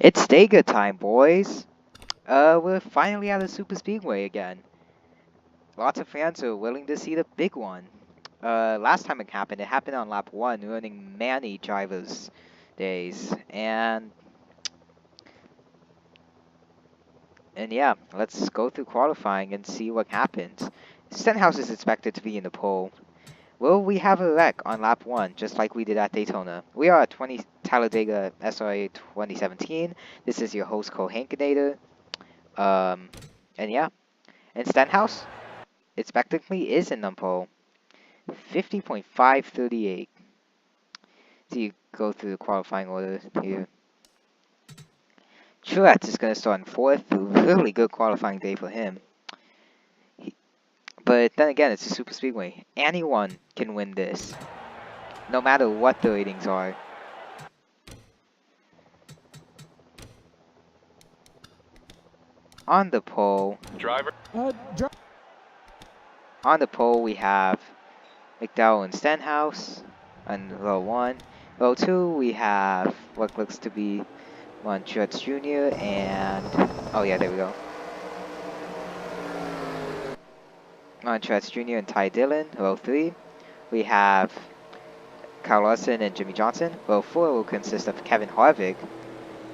It's Talladega time, boys. We're finally at the superspeedway again. Lots of fans are willing to see the big one. Last time it happened on lap 1, ruining many drivers' days. And yeah, let's go through qualifying and see what happens. Stenhouse is expected to be in the pole. Will we have a wreck on lap 1, just like we did at Daytona? We are at Talladega SRA 2017. This is your host, Cole Hankinator. And yeah. And Stenhouse, expectantly, is in the pole. 50.538. So you go through the qualifying order here. Truex is going to start in 4th. Really good qualifying day for him. But then again, it's a super speedway. Anyone can win this, no matter what the ratings are. On the pole, on the pole we have McDowell and Stenhouse on row 1. Row 2 we have what looks to be Truex Jr. and oh yeah, there we go. Truex Jr. and Ty Dillon. Row 3 we have Kyle Larson and Jimmy Johnson. Row 4 will consist of Kevin Harvick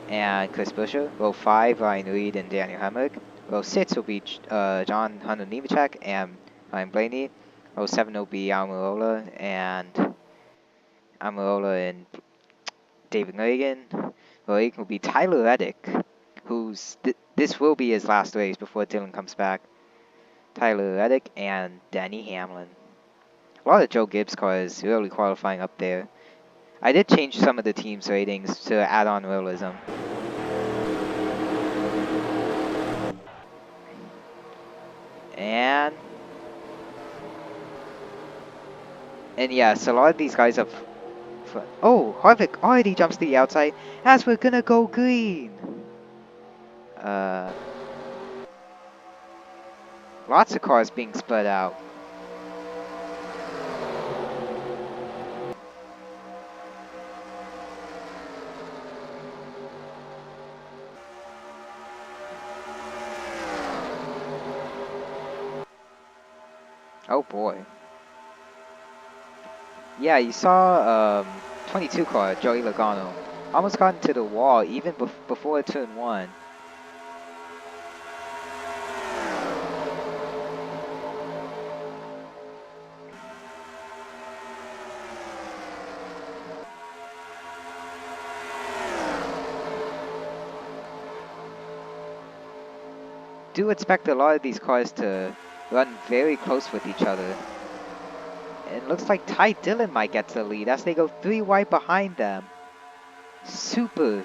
and Chris Buescher. Row 5 Ryan Reed and Daniel Hemrick. Row 6 will be John Hunter Nemechek and Ryan Blaney. Row 7 will be Almirola and David Reagan. Row 8 will be Tyler Reddick, who's this will be his last race before Dillon comes back. Tyler Reddick and Denny Hamlin. A lot of Joe Gibbs cars really qualifying up there. I did change some of the team's ratings to add on realism. And yes, a lot of these guys have. Oh, Harvick already jumps to the outside as we're gonna go green. Lots of cars being spread out. Oh boy. Yeah, you saw 22 car, Joey Logano, almost got into the wall even before turn 1. Do expect a lot of these cars to run very close with each other. It looks like Ty Dillon might get to the lead as they go 3 wide behind them. Super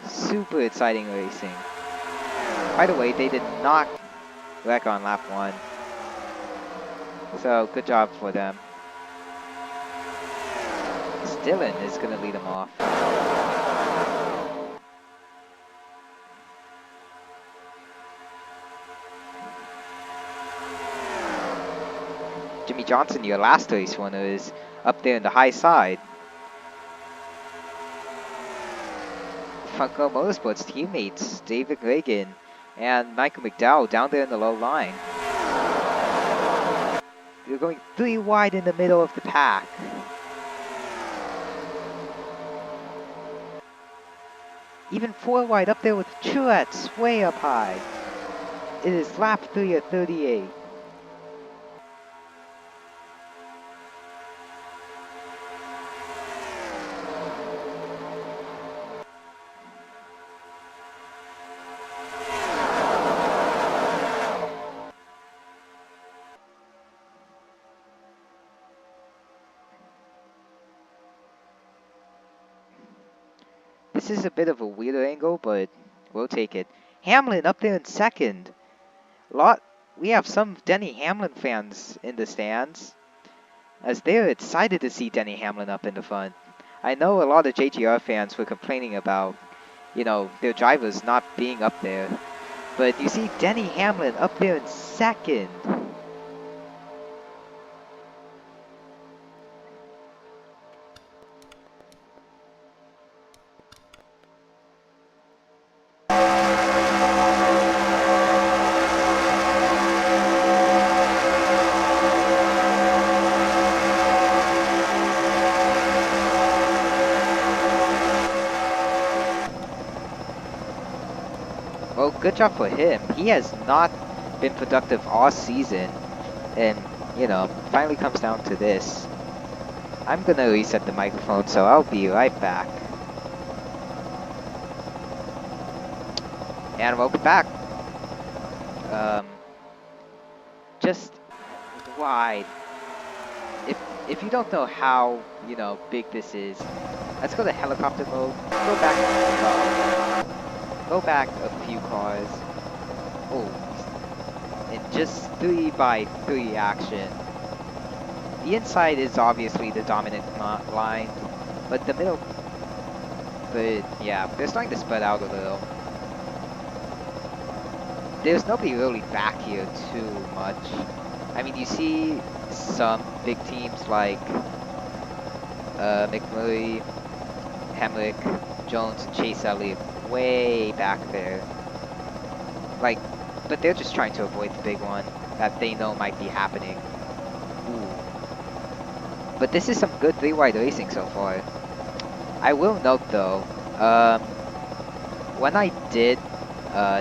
exciting racing. By the way, they did not wreck on lap 1. So, good job for them. Dillon is going to lead them off. Jimmy Johnson, your last race winner, is up there in the high side. Funko Motorsports teammates David Reagan and Michael McDowell down there in the low line. You're going 3 wide in the middle of the pack. Even 4 wide up there with Truex way up high. It is lap 3 at 38. This is a bit of a weirder angle, but we'll take it. Hamlin up there in 2nd. We have some Denny Hamlin fans in the stands, as they're excited to see Denny Hamlin up in the front. I know a lot of JGR fans were complaining about, their drivers not being up there. But you see Denny Hamlin up there in 2nd. well, good job for him. He has not been productive all season, and, you know, finally comes down to this. I'm gonna reset the microphone, so I'll be right back. And welcome back. Just wide. If you don't know how, you know, big this is, let's go to helicopter mode. Go back a few cars. Oh, and just 3x3 action. The inside is obviously the dominant line, but the middle. But yeah, they're starting to spread out a little. There's nobody really back here too much. I mean, you see some big teams like McMurray, Hemrick, Jones, and Chase Elliott way back there. Like, but they're just trying to avoid the big one that they know might be happening. Ooh. But this is some good 3-wide racing so far. I will note though, when I did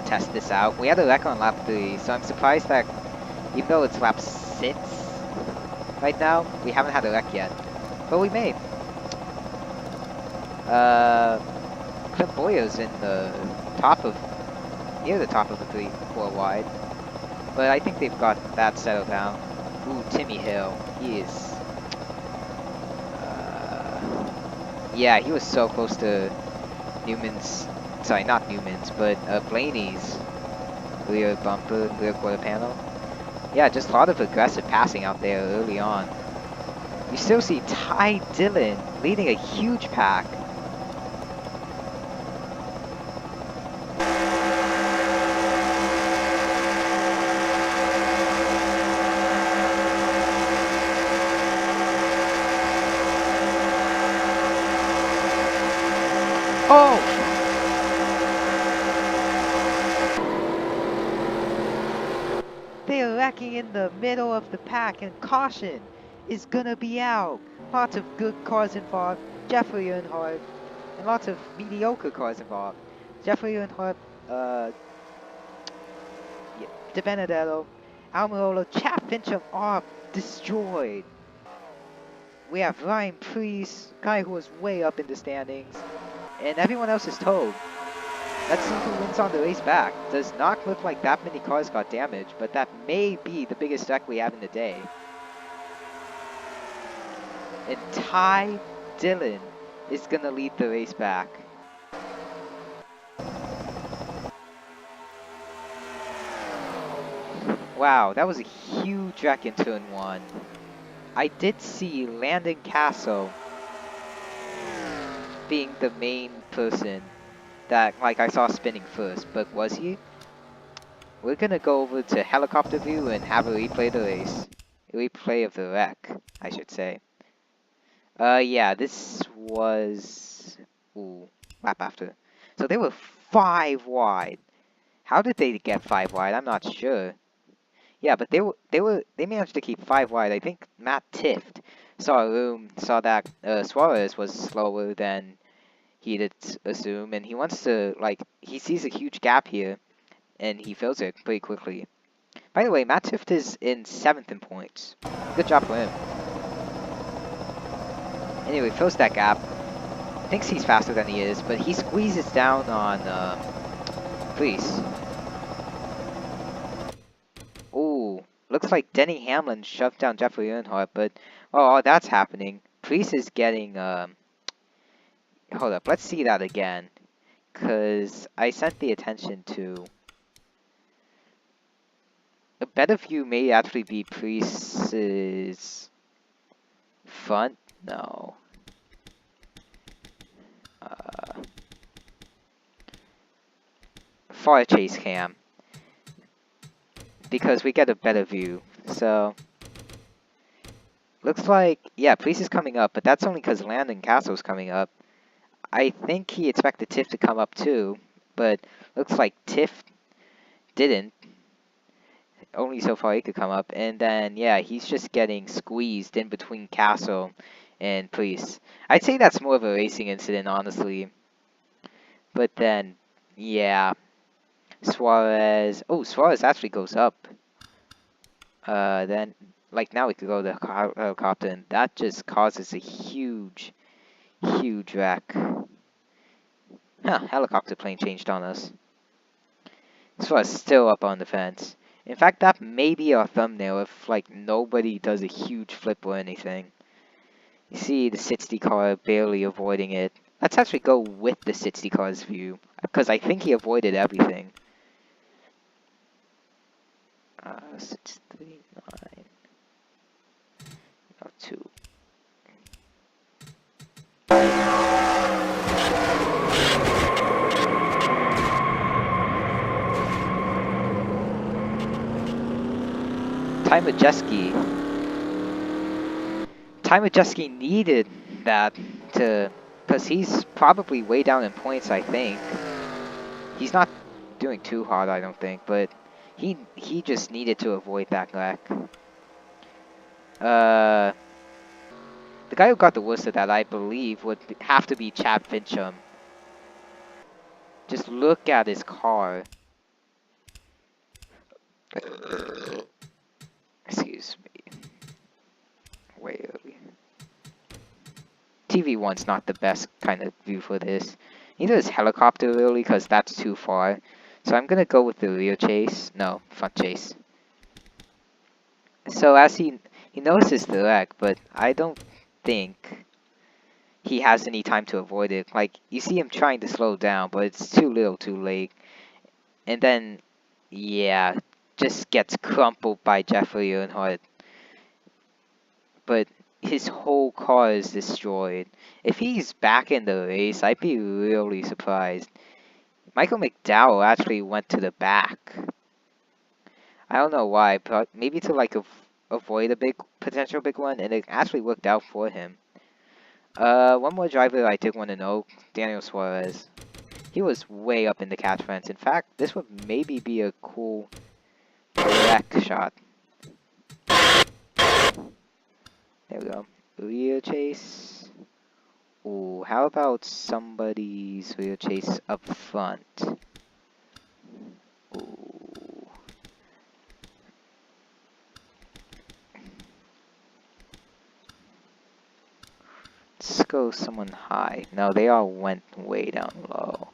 test this out, we had a wreck on lap 3, so I'm surprised that even though it's lap 6 right now, we haven't had a wreck yet. But we may. Clint Boyer's in the top of, near the top of the 3-4 wide. But I think they've got that settled down. Ooh, Timmy Hill, he is... yeah, he was so close to Newman's, sorry, not Newman's, but Blaney's rear bumper, rear quarter panel. Yeah, just a lot of aggressive passing out there early on. You still see Ty Dillon leading a huge pack. Oh! They're lacking in the middle of the pack, and caution is gonna be out. Lots of good cars involved, Jeffrey Earnhardt, and lots of mediocre cars involved. Jeffrey Earnhardt, De Benedetto, Almirola, Chad Fincham are destroyed. We have Ryan Preece, guy who was way up in the standings, and everyone else is towed. Let's see who wins on the race back. Does not look like that many cars got damaged, but that may be the biggest wreck we have in the day. And Ty Dillon is gonna lead the race back. Wow, that was a huge wreck in turn 1. I did see Landon Castle being the main person that, like, I saw spinning first, but was he? We're gonna go over to helicopter view and have a replay of the race. A replay of the wreck, I should say. Yeah, this was... ooh, lap after. So they were 5 wide. How did they get 5 wide? I'm not sure. Yeah, but they managed to keep 5 wide. I think Matt Tift saw that Suarez was slower than he did assume, and he wants to, like, he sees a huge gap here, and he fills it pretty quickly. By the way, Matt Tift is in 7th in points. Good job for him. Anyway, fills that gap. Thinks he's faster than he is, but he squeezes down on Preece. Ooh, looks like Denny Hamlin shoved down Jeffrey Earnhardt, but oh, that's happening. Preece is getting hold up, let's see that again, cause I sent the attention to a better view may actually be Preece's front. No. Far chase cam. Because we get a better view. So looks like, yeah, Preece is coming up, but that's only because Landon Castle's coming up. I think he expected Tiff to come up too, but looks like Tiff didn't. Only so far he could come up, and then yeah, he's just getting squeezed in between Castle and Preece. I'd say that's more of a racing incident, honestly. But then, yeah. Suarez. Oh, Suarez actually goes up. Then, like, now we could go to the helicopter, and that just causes a huge wreck. Huh, helicopter plane changed on us. Suarez still up on the fence. In fact, that may be our thumbnail if, like, nobody does a huge flip or anything. You see the 60 car barely avoiding it. Let's actually go with the 60 car's view, because I think he avoided everything. 639. No, 2. Ty Majeski needed that to, because he's probably way down in points, I think. He's not doing too hard, I don't think, but he just needed to avoid that wreck. The guy who got the worst of that, I believe, would have to be Chad Fincham. Just look at his car. Excuse me. Way early. TV1's not the best kind of view for this. Neither is helicopter really, because that's too far. So I'm gonna go with the rear chase. No, front chase. So as he notices the wreck, but I don't think he has any time to avoid it. Like, you see him trying to slow down, but it's too little too late. And then, yeah, just gets crumpled by Jeffrey Earnhardt. But his whole car is destroyed. If he's back in the race, I'd be really surprised. Michael McDowell actually went to the back. I don't know why, but maybe to like avoid a potential big one, and it actually worked out for him. One more driver I did want to know, Daniel Suarez. He was way up in the catch fence. In fact, this would maybe be a cool wreck shot. There we go. Rear chase. Ooh, how about somebody's rear chase up front? Ooh. Let's go someone high. No, they all went way down low.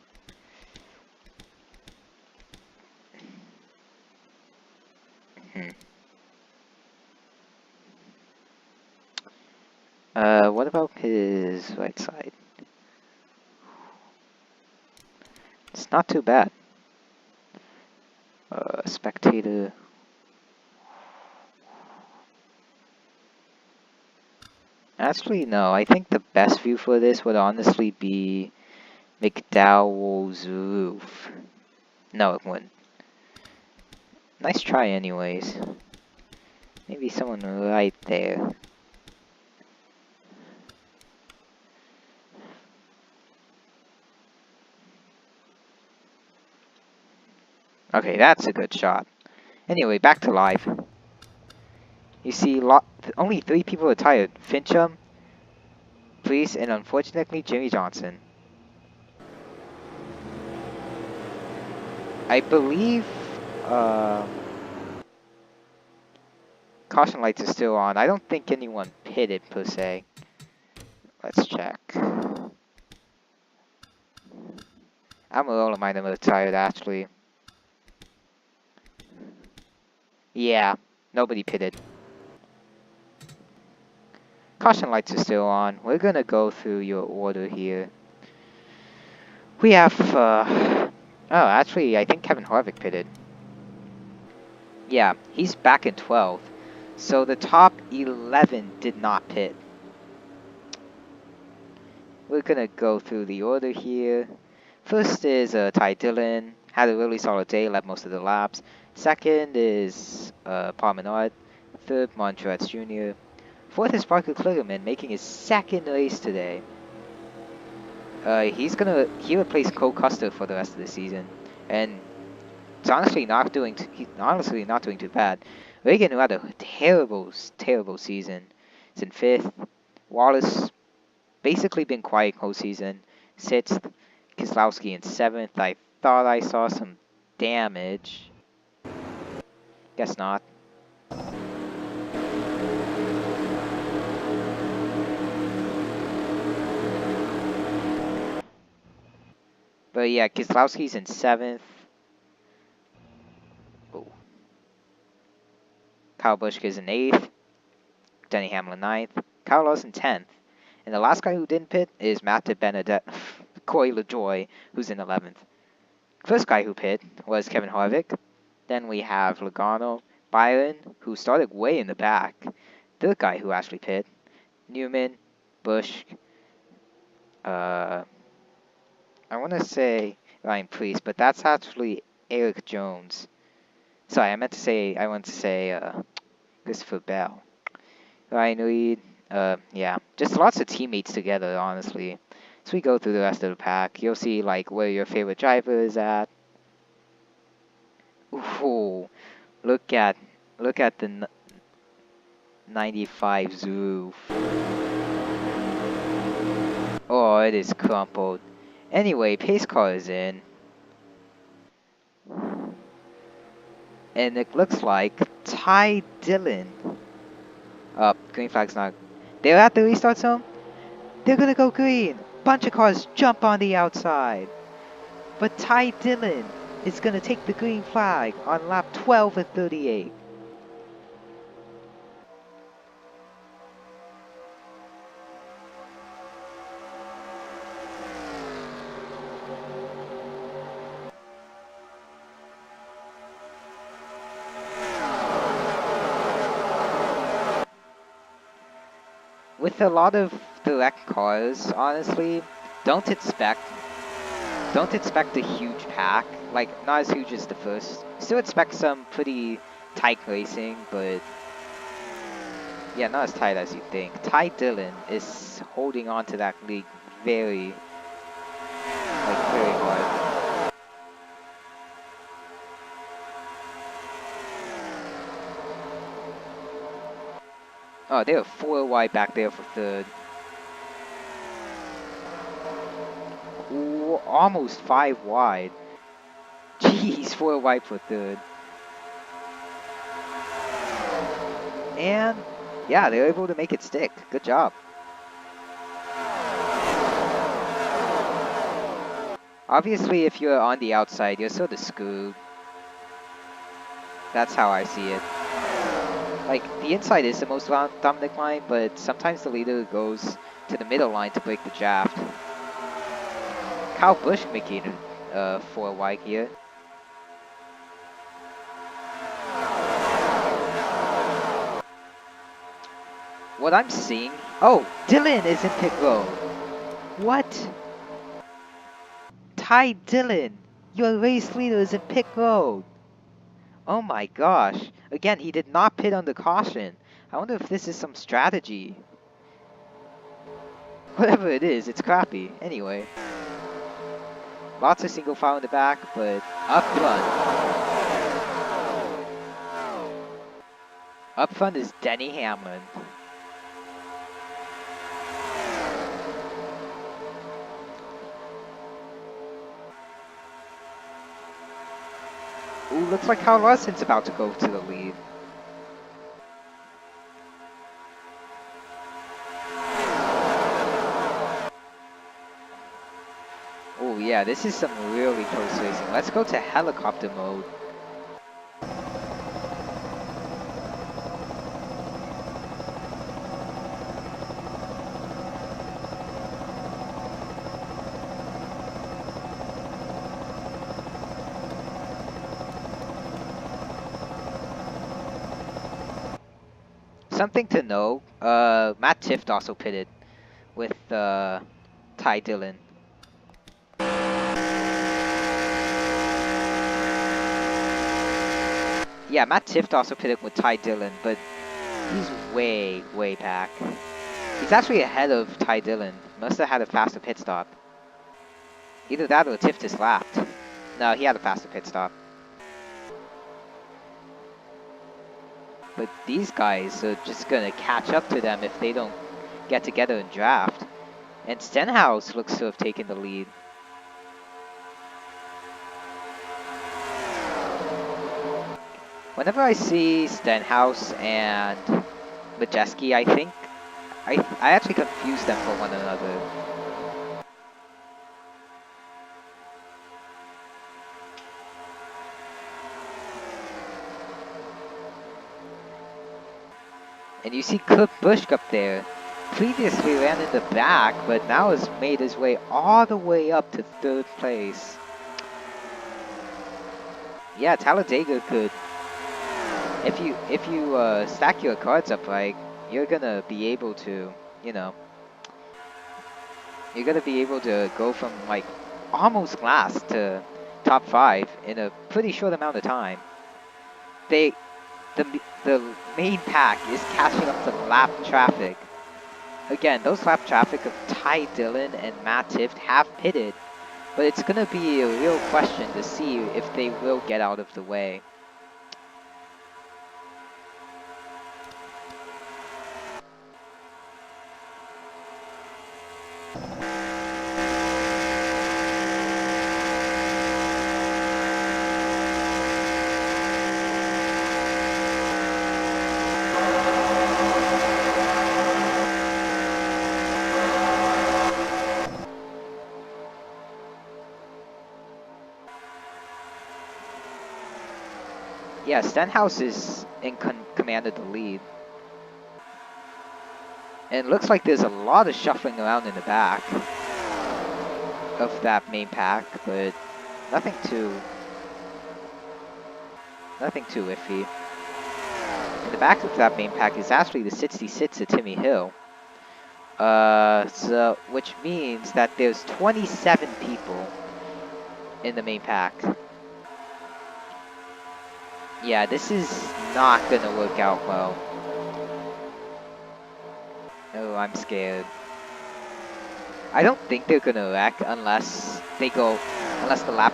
What about his right side? It's not too bad. Spectator. Actually, no. I think the best view for this would honestly be McDowell's roof. No, it wouldn't. Nice try anyways. Maybe someone right there. Okay, that's a good shot. Anyway, back to live. You see, only 3 people retired. Fincham, Priest, and unfortunately Jimmy Johnson. I believe caution lights are still on. I don't think anyone pitted per se. Let's check. Almirola might have retired actually. Yeah, nobody pitted. Caution lights are still on. We're gonna go through your order here. We have, oh, actually, I think Kevin Harvick pitted. Yeah, he's back in 12th. So the top 11 did not pit. We're gonna go through the order here. First is Ty Dillon. Had a really solid day, led most of the laps. Second is Paul Menard. Third, Montrez Jr. Fourth is Parker Kligerman, making his second race today. He replaced Cole Custer for the rest of the season, and it's honestly not doing too bad. Reagan, who had a terrible season, is in 5th. Wallace basically been quiet whole season. 6th. Keselowski in 7th. I thought I saw some damage. Guess not. But yeah, Kieslowski's in 7th. Oh. Kyle Busch is in 8th. Denny Hamlin 9th. Kyle Larson 10th. And the last guy who didn't pit is Matt Benedette, Corey LaJoy, who's in 11th. First guy who pit was Kevin Harvick. Then we have Logano, Byron, who started way in the back. Third guy who actually pit, Newman, Busch, I want to say Ryan Preece, but that's actually Eric Jones. Sorry, I want to say Christopher Bell. Ryan Reed, yeah, just lots of teammates together, honestly. So we go through the rest of the pack. You'll see like where your favorite driver is at. Ooh, look at the 95 Zoo. Oh, it is crumpled. Anyway, pace car is in. And it looks like Ty Dillon. Green flag's not. They're at the restart zone. They're gonna go green. Bunch of cars jump on the outside. But Ty Dillon is gonna take the green flag on lap 12 of 38. With a lot of direct cars, honestly, don't expect a huge pack. Like, not as huge as the first. Still expect some pretty tight racing, but yeah, not as tight as you think. Ty Dillon is holding on to that lead very hard. Oh, they were 4 wide back there for third. Ooh, almost 5 wide. Jeez, 4 wide for third. And yeah, they're able to make it stick. Good job. Obviously, if you're on the outside, you're sort of screwed. That's how I see it. Like, the inside is the most dominant line, but sometimes the leader goes to the middle line to break the draft. Kyle Busch making 4 wide here. What I'm seeing... Oh, Dillon is in pit road. What? Ty Dillon, your race leader is in pit road. Oh my gosh. Again, he did not pit under caution. I wonder if this is some strategy. Whatever it is, it's crappy. Anyway. Lots of single file in the back, but up front. Up front is Denny Hamlin. Ooh, looks like Kyle Larson's about to go to the lead. Oh yeah, this is some really close racing. Let's go to helicopter mode. Something to know, Matt Tifft also pitted with Ty Dillon. Yeah, Matt Tifft also pitted with Ty Dillon, but he's way, way back. He's actually ahead of Ty Dillon. Must have had a faster pit stop. Either that or Tifft just lapped. No, he had a faster pit stop. But these guys are just going to catch up to them if they don't get together and draft. And Stenhouse looks to have taken the lead. Whenever I see Stenhouse and Majeski, I think I actually confuse them for one another. And you see Kurt Busch up there. Previously ran in the back, but now has made his way all the way up to 3rd place. Yeah, Talladega could. If you stack your cards up right, you're gonna be able to, you know, you're gonna be able to go from like almost last to top 5 in a pretty short amount of time. The main pack is catching up to lap traffic. Again, those lap traffic of Ty Dillon and Matt Tifft have pitted, but it's gonna be a real question to see if they will get out of the way. Yeah, Stenhouse is in command of the lead. And it looks like there's a lot of shuffling around in the back of that main pack, but nothing too iffy. In the back of that main pack is actually the 66 of Timmy Hill. So which means that there's 27 people in the main pack. Yeah, this is not gonna work out well. Oh, I'm scared. I don't think they're gonna wreck unless the lap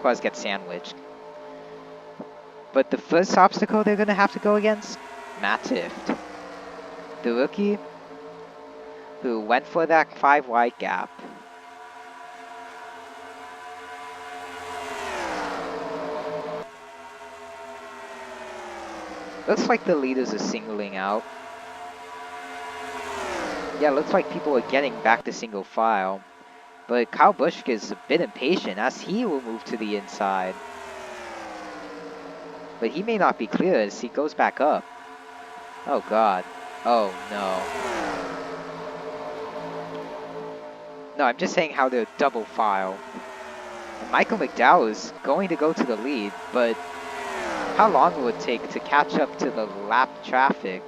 cars get sandwiched. But the first obstacle they're gonna have to go against, Matt Tifft, the rookie who went for that 5 wide gap. Looks like the leaders are singling out. Yeah, looks like people are getting back to single file. But Kyle Busch is a bit impatient as he will move to the inside. But he may not be clear as he goes back up. Oh god. Oh no. No, I'm just saying how they're double file. And Michael McDowell is going to go to the lead, but how long will it take to catch up to the lap traffic?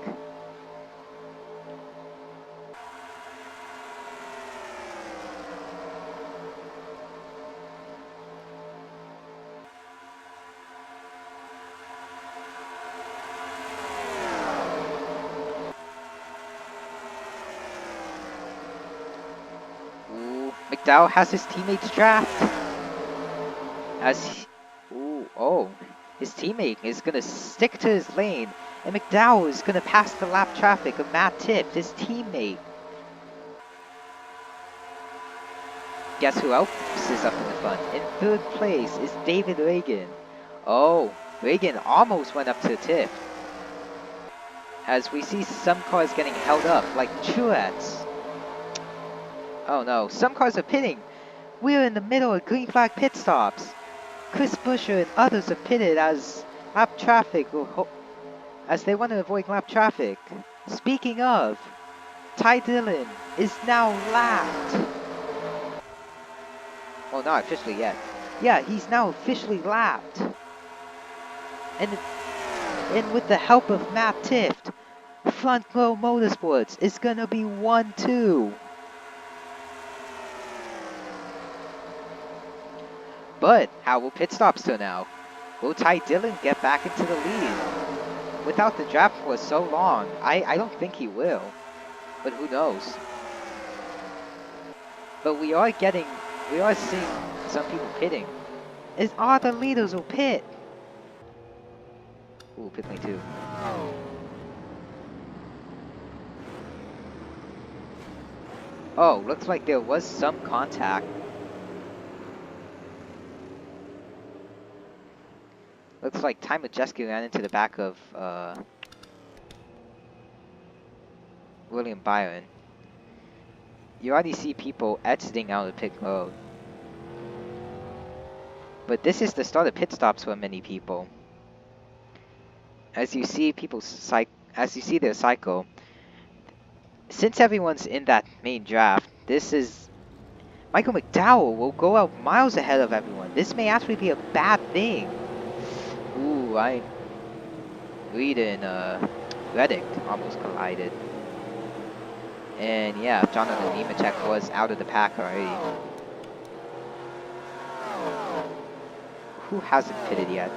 Ooh, McDowell has his teammates trapped. His teammate is going to stick to his lane, and McDowell is going to pass the lap traffic of Matt Tifft, his teammate. Guess who else is up in the front? In 3rd place is David Reagan. Oh, Reagan almost went up to Tifft. As we see some cars getting held up, like Truex. Oh no, some cars are pitting. We're in the middle of green flag pit stops. Chris Buescher and others are pitted as lap traffic as they want to avoid lap traffic. Speaking of, Ty Dillon is now lapped. Well, not officially yet. Yeah, he's now officially lapped. And with the help of Matt Tifft, Front Row Motorsports is gonna be 1-2. But how will pit stops turn out? Will Ty Dillon get back into the lead? Without the draft for so long, I don't think he will. But who knows? But we are seeing some people pitting. All the leaders will pit. Ooh, pit lane 2. Oh, looks like there was some contact. Looks like Ty Majeski ran into the back of William Byron. You already see people exiting out of pit road. But this is the start of pit stops for many people. As you see their cycle, since everyone's in that main draft, this is Michael McDowell will go out miles ahead of everyone. This may actually be a bad thing. Ooh, Reed and Reddick almost collided. And yeah, Jonathan Nemechek was out of the pack already. Who hasn't pitted yet?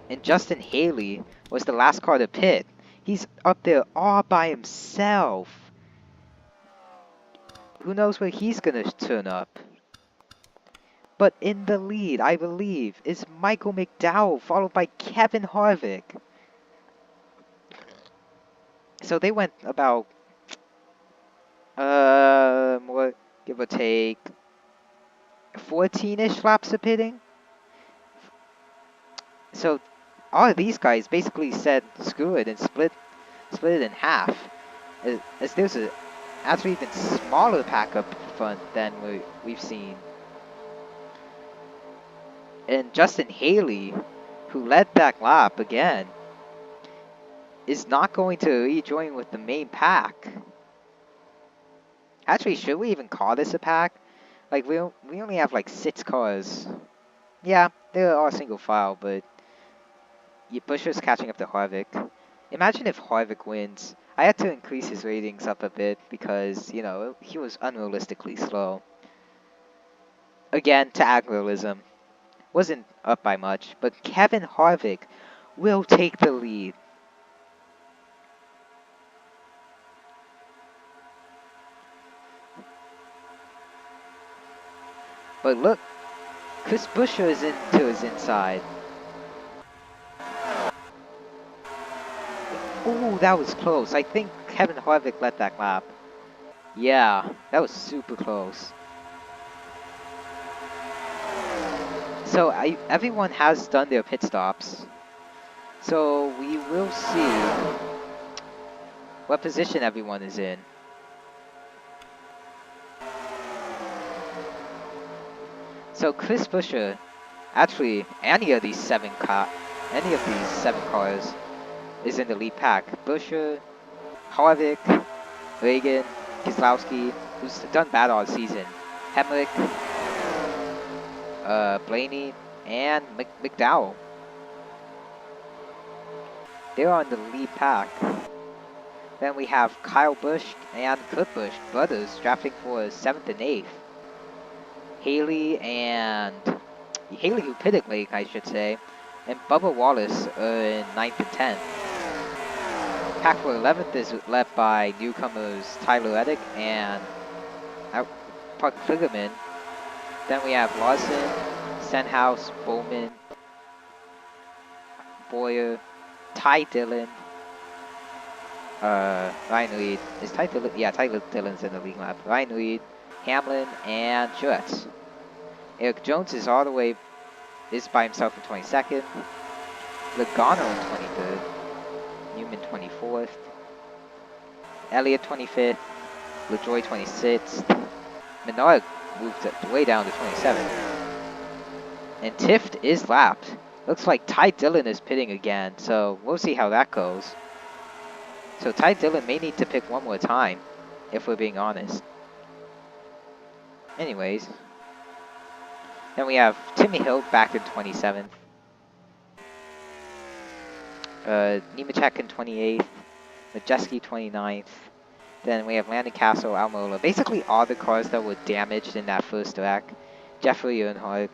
And Justin Haley was the last car to pit. He's up there all by himself. Who knows where he's gonna turn up? But in the lead, I believe, is Michael McDowell, followed by Kevin Harvick. So they went about, what, give or take, 14-ish laps of pitting. So all of these guys basically said screw it and split it in half. As there's a actually even smaller pack up front than we've seen. And Justin Haley, who led that lap again, is not going to rejoin with the main pack. Actually, should we even call this a pack? Like, we only have like 6 cars. Yeah, they're all single file, but Buescher's catching up to Harvick. Imagine if Harvick wins. I had to increase his ratings up a bit because, you know, he was unrealistically slow. Again, to add realism. Wasn't up by much, but Kevin Harvick will take the lead. But look, Chris Buescher is into his inside. Oh, that was close. I think Kevin Harvick led that lap. Yeah, that was super close. So everyone has done their pit stops. So we will see what position everyone is in. So Chris Buescher, actually any of these 7 cars is in the lead pack. Buescher, Harvick, Reagan, Keselowski, who's done bad all season, Hemrick, Blaney, and McDowell. They're on the lead pack. Then we have Kyle Busch and Kurt Busch, brothers, drafting for 7th and 8th. Haley who pitted late, I should say, and Bubba Wallace in 9th and 10th. Pack for 11th is led by newcomers Tyler Reddick and Park Kligerman. Then we have Larson, Stenhouse, Bowman, Boyer, Ty Dillon, Ryan Reed. Is Ty Dillon? Yeah, Ty Dillon's in the lead lap. Ryan Reed, Hamlin, and Truex. Eric Jones is by himself in 22nd. Logano in 23rd. Newman 24th. Elliott 25th. LaJoie 26th. Menard moved way down to 27th. And Tift is lapped. Looks like Ty Dillon is pitting again, so we'll see how that goes. So Ty Dillon may need to pick one more time, if we're being honest. Anyways. Then we have Timmy Hill back in 27th. Nemechek in 28th. Majeski 29th. Then we have Landon Castle, Almirola. Basically all the cars that were damaged in that first wreck. Jeffrey Earnhardt,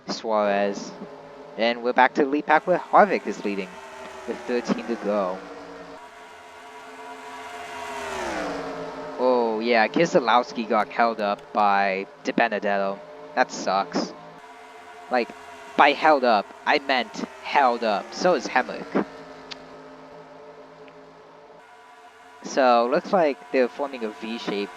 Suarez. And we're back to the lead pack where Harvick is leading with 13 to go. Oh yeah, Keselowski got held up by DiBenedetto. That sucks. Like, by held up, I meant held up. So is Hemrick. So, looks like they're forming a V shape.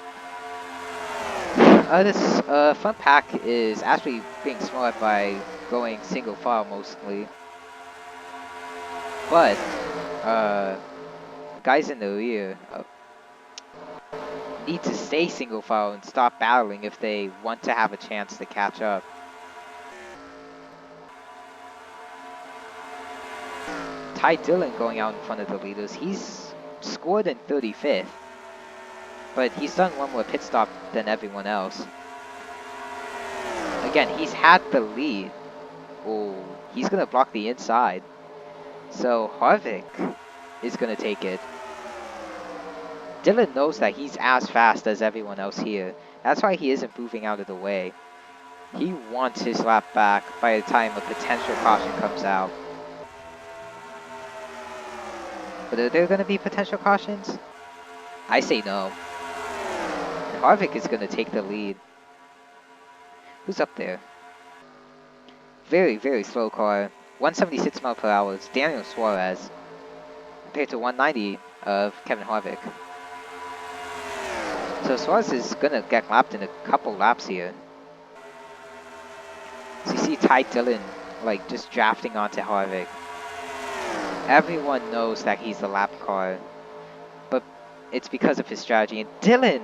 This front pack is actually being smart by going single file mostly, but guys in the rear need to stay single file and stop battling if they want to have a chance to catch up. Ty Dillon going out in front of the leaders. He's scored in 35th, but he's done one more pit stop than everyone else. Again, he's had the lead. Oh, he's going to block the inside. So Harvick is going to take it. Dillon knows that he's as fast as everyone else here. That's why he isn't moving out of the way. He wants his lap back by the time a potential caution comes out. But are there going to be potential cautions? I say no. And Harvick is going to take the lead. Who's up there? Very, very slow car. 176 miles per hour. It's Daniel Suarez compared to 190 of Kevin Harvick. So Suarez is going to get lapped in a couple laps here. So you see Ty Dillon like just drafting onto Harvick. Everyone knows that he's the lap car, but it's because of his strategy. And Dillon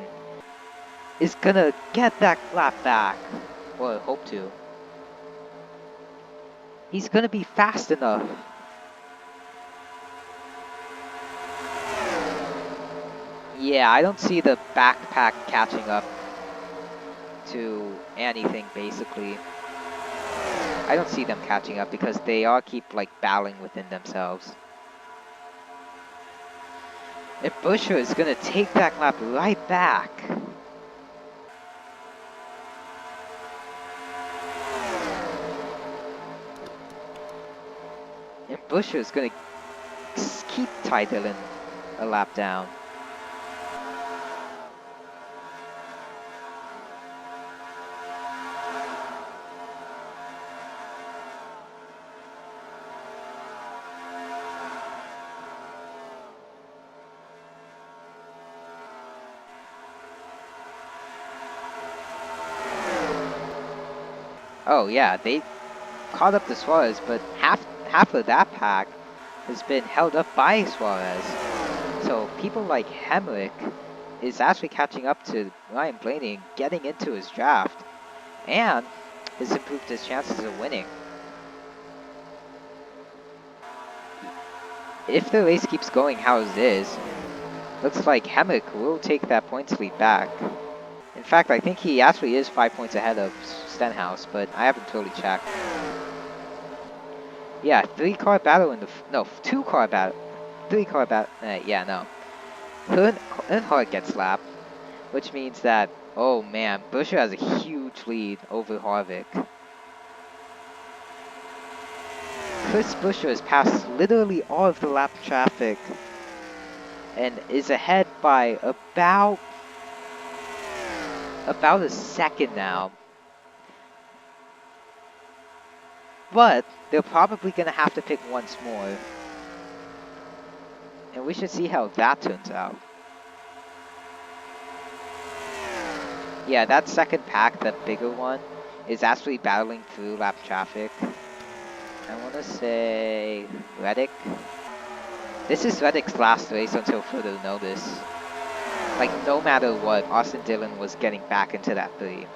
is going to get that lap back, or hope to. He's going to be fast enough. Yeah, I don't see the backpack catching up to anything, basically. I don't see them catching up because they all keep, like, battling within themselves. And Buescher is going to take that lap right back. And Buescher is going to keep Ty Dillon a lap down. Oh yeah, they caught up to Suarez, but half of that pack has been held up by Suarez. So people like Hemrick is actually catching up to Ryan Blaney and getting into his draft, and has improved his chances of winning. If the race keeps going how it is, looks like Hemrick will take that points lead back. In fact, I think he actually is 5 points ahead of Stenhouse, but I haven't totally checked. Yeah, 3-car battle in the... no, 2-car battle. 3-car battle... yeah, no. Earnhardt gets lapped, which means that... oh man, Buescher has a huge lead over Harvick. Chris Buescher has passed literally all of the lap traffic and is ahead by about a second now. But they're probably going to have to pick once more. And we should see how that turns out. Yeah, that second pack, that bigger one, is actually battling through lap traffic. I want to say Reddick. This is Reddick's last race until further notice. Like, no matter what, Austin Dillon was getting back into that 3.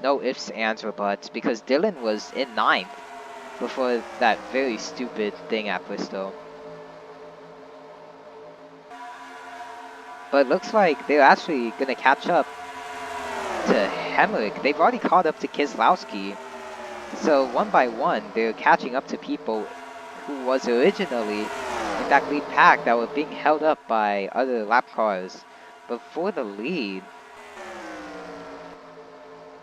No ifs, ands, or buts, because Dillon was in 9th before that very stupid thing at Bristol. But it looks like they're actually going to catch up to Hemrick. They've already caught up to Keselowski. So one by one, they're catching up to people who was originally in that lead pack that were being held up by other lap cars. But for the lead,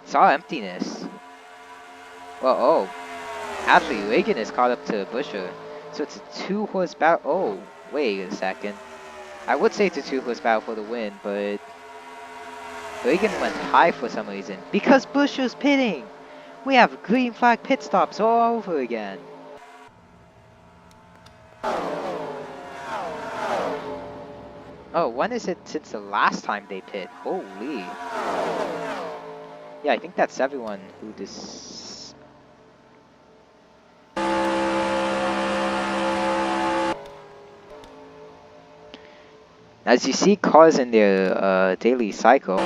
saw emptiness. Well, oh, actually Reagan is caught up to Buescher. So it's a 2-horse battle. Oh, wait a second. I would say it's a 2-horse battle for the win, but Reagan went high for some reason. Because Buescher's pitting! We have green flag pit stops all over again. Oh, when is it since the last time they pit? Holy. Yeah, I think that's everyone who this. As you see cars in their daily cycle.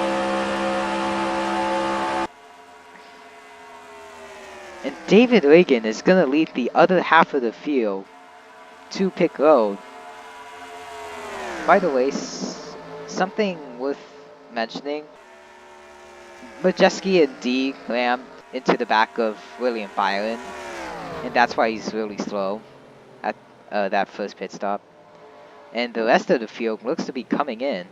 And David Reagan is going to lead the other half of the field to pit road. By the way, something worth mentioning. Majeski and D rammed into the back of William Byron. And that's why he's really slow at that first pit stop. And the rest of the field looks to be coming in.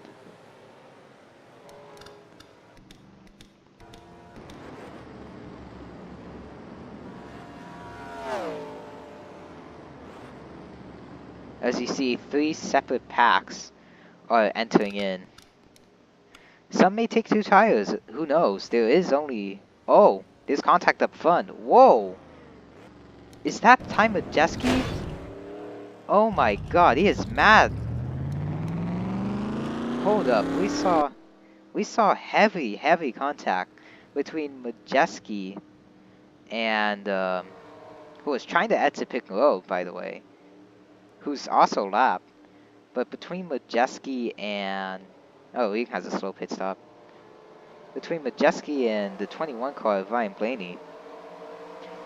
As you see, 3 separate packs are entering in. Some may take 2 tires, who knows? There is only... Oh, there's contact up front. Whoa! Is that Ty Majeski? Oh my god, he is mad. Hold up, we saw heavy contact between Majeski and who was trying to exit pit road, by the way, who's also lap. But between Majeski and he has a slow pit stop. Between Majeski and the 21 car of Ryan Blaney,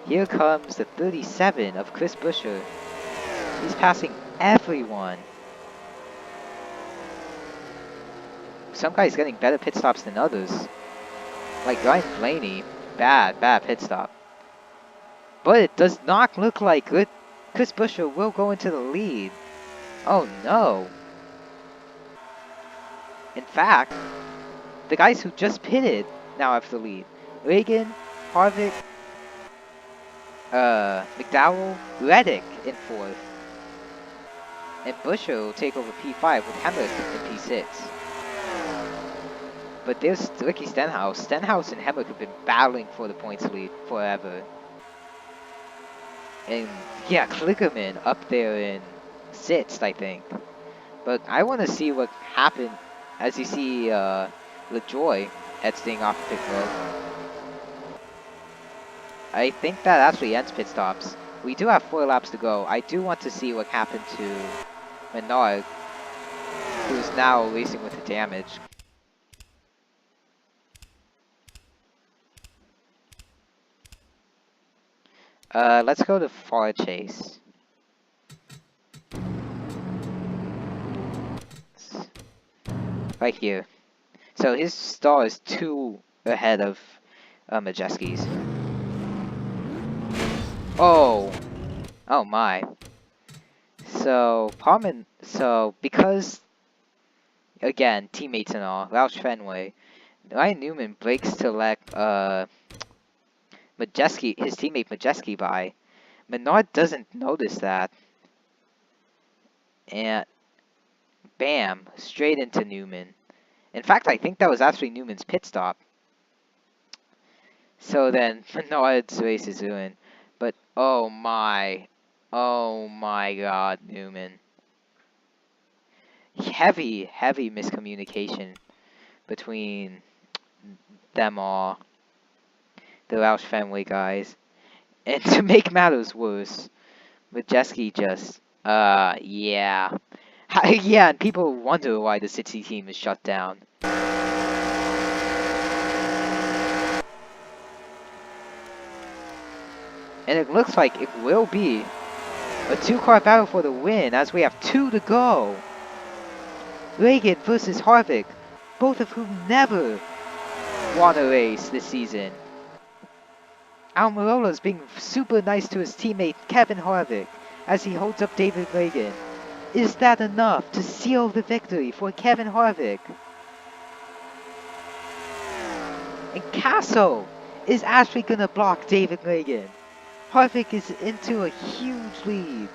here comes the 37 of Chris Buescher. He's passing everyone. Some guys getting better pit stops than others. Like Ryan Blaney, bad pit stop. But it does not look like Chris Buescher will go into the lead. Oh no. In fact, the guys who just pitted now have the lead. Reagan, Harvick, McDowell, Reddick in 4th. And Buescher will take over P5 with Hemrick in P6. But there's Ricky Stenhouse. Stenhouse and Hemrick have been battling for the points lead forever. And yeah, Klickerman up there in 6th, I think. But I want to see what happened as you see LaJoy exiting off pit road. I think that actually ends pit stops. We do have 4 laps to go. I do want to see what happened to Menard, who's now racing with the damage. Let's go to far chase. Right here. So his stall is 2 ahead of Majeski's. Oh my. So because again, teammates and all, Roush Fenway, Ryan Newman breaks to let Majeski, his teammate Majeski by. Menard doesn't notice that. And bam, straight into Newman. In fact, I think that was actually Newman's pit stop. So then Menard's race is ruined. But oh my god, Newman. Heavy miscommunication between them all. The Roush Fenway guys. And to make matters worse, Majeski just, yeah. Yeah, and people wonder why the City team is shut down. And it looks like it will be a 2-car battle for the win as we have 2 to go. Reagan versus Harvick, both of whom never won a race this season. Almirola's being super nice to his teammate Kevin Harvick as he holds up David Reagan. Is that enough to seal the victory for Kevin Harvick? And Castle is actually going to block David Reagan. Harvick is into a huge lead.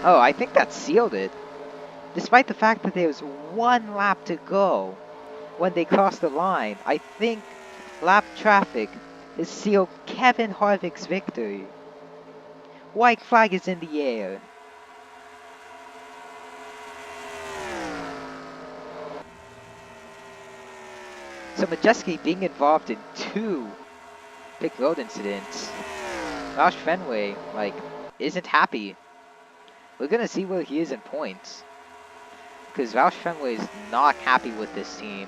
Oh, I think that sealed it. Despite the fact that there's 1 lap to go when they cross the line, I think lap traffic has sealed Kevin Harvick's victory. White flag is in the air. So Majeski being involved in 2 big road incidents. Roush Fenway, like, isn't happy. We're gonna see where he is in points. Because Roush Fenway is not happy with this team.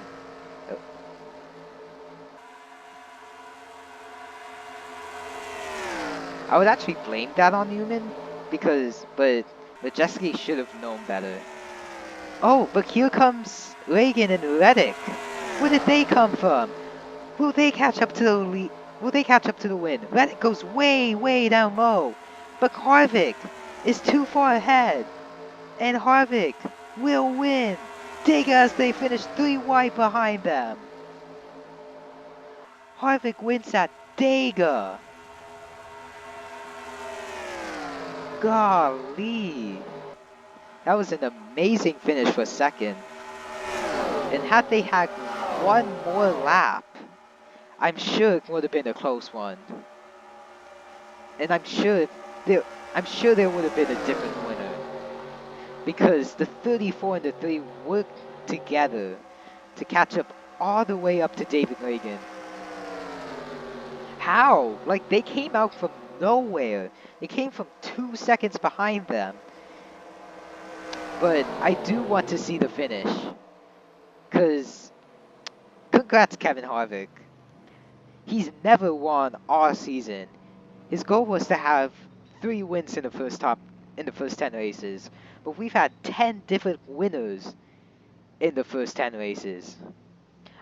I would actually blame that on Newman, but Majeski should have known better. Oh, but here comes Reagan and Reddick. Where did they come from? Will they catch up to the lead? Will they catch up to the win? Reddick goes way, way down low. But Harvick is too far ahead. And Harvick will win. Take as they finish 3 wide behind them. Harvick wins at Dega. Golly. That was an amazing finish for second. And had they had one more lap, I'm sure it would have been a close one. And I'm sure there would have been a different winner. Because the 34 and the 3 worked together to catch up all the way up to David Reagan. How? Like, they came out from nowhere. They came from 2 seconds behind them. But I do want to see the finish. Because, congrats Kevin Harvick. He's never won all season. His goal was to have 3 wins in the first 10 races. But we've had 10 different winners in the first 10 races.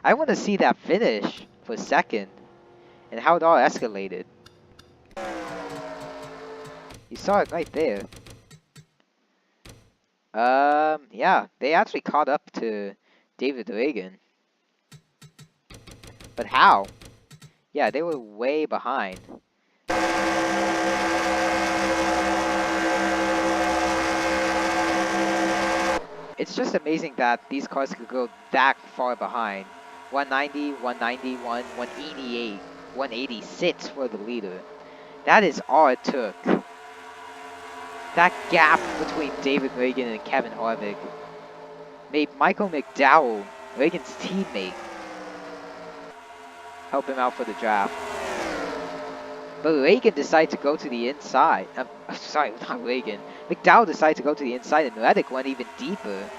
I want to see that finish for second. And how it all escalated. You saw it right there. Yeah, they actually caught up to David Reagan. But how? Yeah, they were way behind. It's just amazing that these cars could go that far behind. 190, 191, 188, 186 for the leader. That is all it took. That gap between David Reagan and Kevin Harvick made Michael McDowell, Reagan's teammate, help him out for the draft. But Reagan decided to go to the inside. Sorry, not Reagan. McDowell decided to go to the inside, and Reddick went even deeper.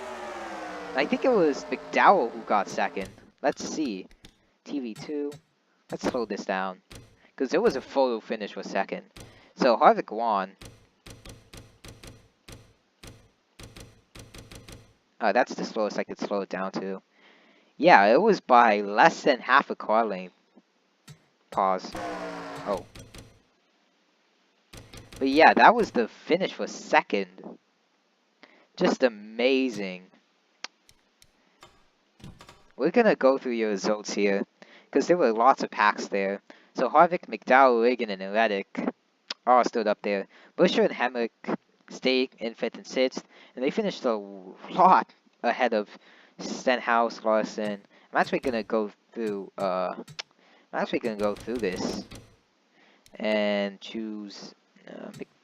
I think it was McDowell who got second. Let's see. TV2. Let's slow this down. Because there was a photo finish for second. So Harvick won. That's the slowest I could slow it down to. Yeah, it was by less than half a car length. Pause. Oh. But yeah, that was the finish for second. Just amazing. We're gonna go through your results here, because there were lots of packs there. So Harvick, McDowell, Reagan, and Reddick all stood up there. Buescher and Hemrick stayed in 5th and 6th, and they finished a lot ahead of Stenhouse, Larson. I'm actually gonna go through this and choose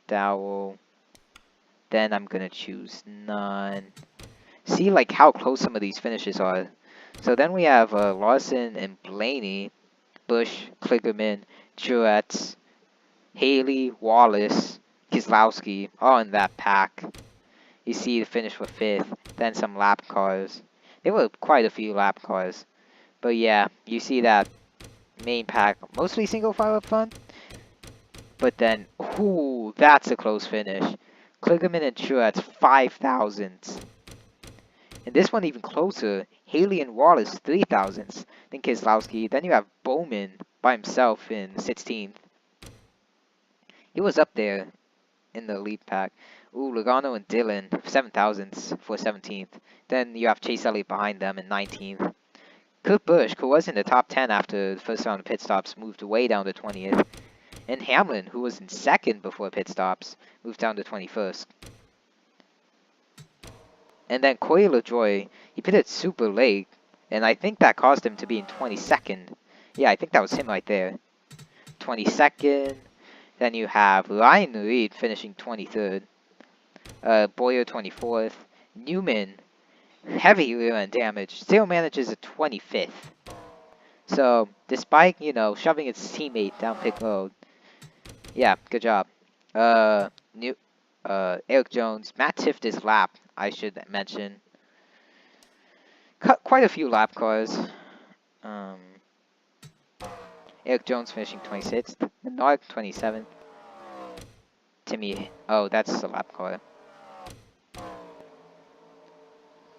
McDowell. Then I'm gonna choose none. See like how close some of these finishes are. So then we have Larson and Blaney, Busch, Kligerman, Truex, Haley, Wallace, Keselowski, all in that pack. You see the finish for 5th, then some lap cars. There were quite a few lap cars. But yeah, you see that main pack, mostly single file up front. But then, ooh, that's a close finish. Kligerman and Truex, 5 thousandths. And this one even closer, Haley and Wallace, 3 thousandths. Then Keselowski, then you have Bowman by himself in 16th. He was up there in the lead pack. Ooh, Logano and Dillon, 7 thousandths for 17th. Then you have Chase Elliott behind them in 19th. Kurt Busch, who was in the top 10 after the first round of pit stops, moved way down to 20th. And Hamlin, who was in 2nd before pit stops, moved down to 21st. And then Corey LaJoie, he pitted super late, and I think that caused him to be in 22nd. Yeah, I think that was him right there. 22nd. Then you have Ryan Reed finishing 23rd. Boyer 24th. Newman, heavy rear end damage, still manages at 25th. So, despite, you know, shoving its teammate down pit road, yeah, good job. New, Eric Jones, Matt tiffed his lap, I should mention. Cut quite a few lap cars. Um, Eric Jones finishing 26th, Menard 27th. Timmy, oh, that's the lap car.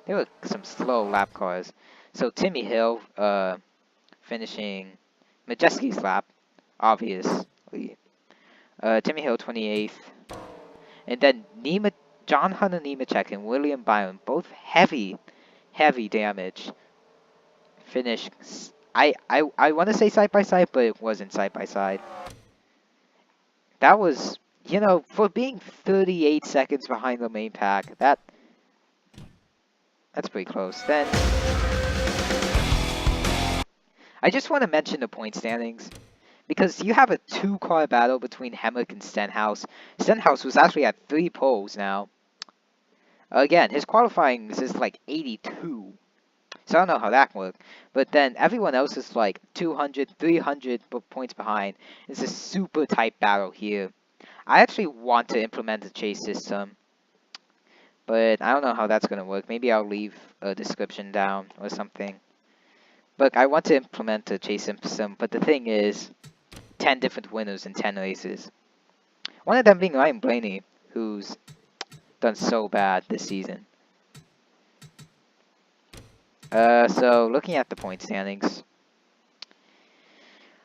There were some slow lap cars. So Timmy Hill, finishing Majeski's lap, obviously. Timmy Hill 28th. And then John Hunter Nemechek and William Byron, both heavy damage. Finish. I want to say side by side, but it wasn't side by side. That was, you know, for being 38 seconds behind the main pack, that's pretty close. Then I just want to mention the point standings, because you have a 2-car battle between Hemrick and Stenhouse. Stenhouse was actually at 3 poles now. Again, his qualifying is like 82. So I don't know how that worked. But then everyone else is like 200, 300 points behind. It's a super tight battle here. I actually want to implement a chase system, but I don't know how that's going to work. Maybe I'll leave a description down or something. But I want to implement a chase system, but the thing is, 10 different winners in 10 races. One of them being Ryan Blaney, who's done so bad this season. So looking at the point standings,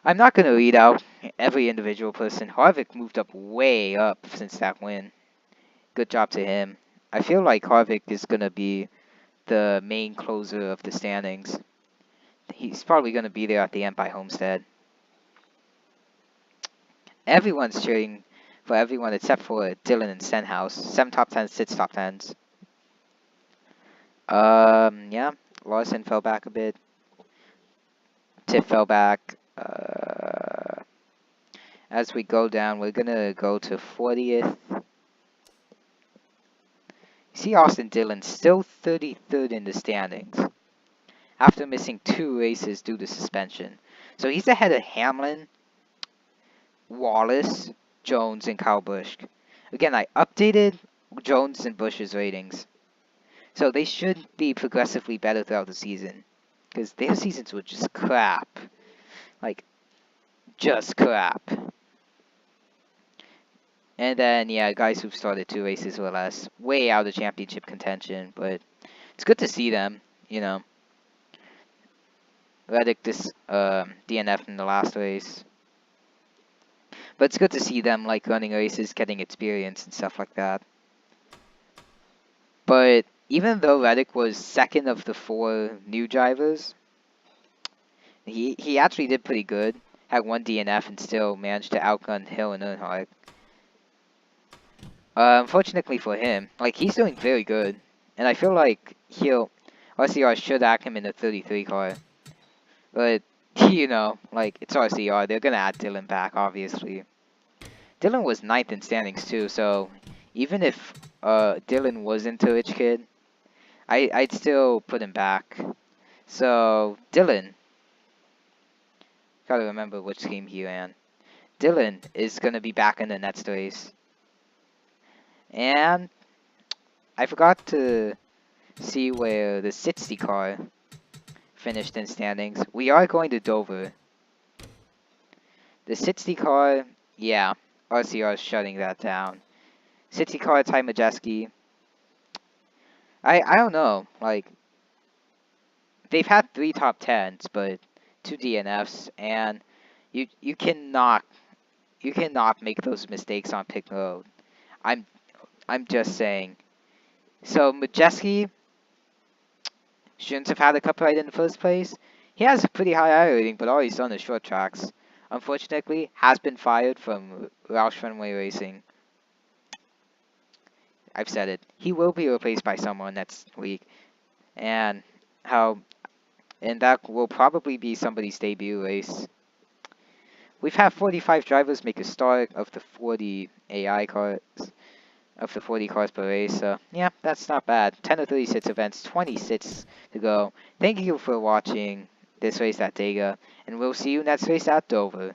I'm not going to read out every individual person. Harvick moved up way up since that win. Good job to him. I feel like Harvick is going to be the main closer of the standings. He's probably going to be there at the end by Homestead. Everyone's cheering for everyone except for Dylan and Stenhouse. 7 top 10s, 6 top 10s. Yeah, Larson fell back a bit. Tiff fell back. As we go down, we're gonna go to 40th. See Austin Dillon still 33rd in the standings after missing 2 races due to suspension. So he's ahead of Hamlin, Wallace, Jones, and Kyle Busch. Again, I updated Jones and Busch's ratings. So they should be progressively better throughout the season, because their seasons were just crap. Like, just crap. And then, yeah, guys who've started 2 races or less, way out of championship contention, but it's good to see them, you know. Reddick DNF in the last race. But it's good to see them, like, running races, getting experience and stuff like that. But even though Reddick was 2nd of the 4 new drivers, he actually did pretty good. Had 1 DNF and still managed to outgun Hill and Earnhardt. Unfortunately for him, like, he's doing very good. And I feel like RCR should act him in the 33 car. But, you know, like, it's RCR. They're gonna add Dylan back, obviously. Dylan was 9th in standings, too, so even if Dylan wasn't a rich kid, I'd still put him back. So, Dylan, gotta remember which team he ran. Dylan is gonna be back in the next race. And I forgot to see where the 60 car finished in standings. We are going to Dover. The 60 car, yeah, RCR is shutting that down. 60 car, Ty Majeski. I don't know, like, they've had 3 top 10s, but 2 DNFs, and you cannot make those mistakes on pit road. I'm just saying. So Majeski shouldn't have had a cup ride in the first place. He has a pretty high I rating, but all he's done is short tracks. Unfortunately, has been fired from Roush Fenway Racing. I've said it. He will be replaced by someone next week, and that will probably be somebody's debut race. We've had 45 drivers make a start of the 40 AI cars. Of the 40 cars per race, so yeah, that's not bad. 10 of 36 events, 26 to go. Thank you for watching this race at Talladega, and we'll see you next race at Dover.